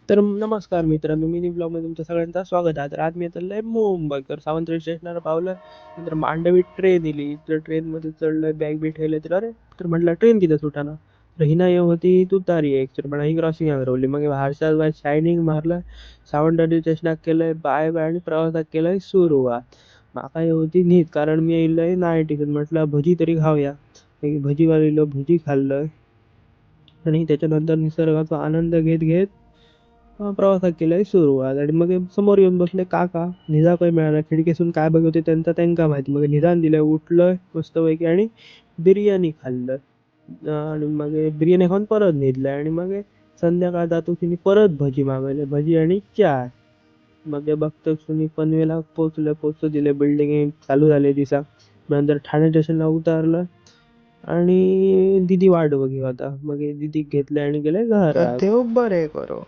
तर नमस्कार मित्रांनो, मिनी ब्लॉगमध्ये तुमचं सगळ्यांचं स्वागत आहे. तर आज मी चाललोय मुंबई. तर सावंतवाडी स्टेशनवर पावलं. नंतर मांडवी ट्रेन दिली. तर ट्रेनमध्ये चढलोय, बॅग बी ठेवले. तर अरे, तर म्हटलं ट्रेन किती सुटाना. तर हिना येऊ होती तुतारी एक. तर म्हणा ही क्रॉसिंग हरवली. मग बाहेरच्या बाय शायनिंग मारलं. सावंतवाडी स्टेशनात केलंय बाय बाय आणि प्रवासात केलंय सुरुवात. माका येऊ होती नीट, कारण मी येईलय नाही टिकत. म्हटलं भजी तरी खाऊया. भजीवालीला भजी खाल्लं आणि त्याच्यानंतर निसर्गाचा आनंद घेत घेत प्रवासात केलाय सुरुवात. आणि मग समोर येऊन बसले काका. निजा काही मिळाला, खिडकीतून काय बघत होते त्यांचा त्यांका माहिती. मग निदान दिलं, उठलं मस्तपैकी आणि बिर्याणी खाल्लं. आणि मग बिर्याणी खाऊन परत निघलं. आणि मग संध्याकाळ जातो तिने परत भजी मागवले, भजी आणि चाय. मग बघतो तुम्ही पनवेलला पोचतो दिले, बिल्डिंग चालू झाले दिसा. नंतर ठाणे स्टेशनला उतरलं आणि दिदी वाट बघी होता. मग दिदी घेतले आणि गेले घरात. देव बरे करो.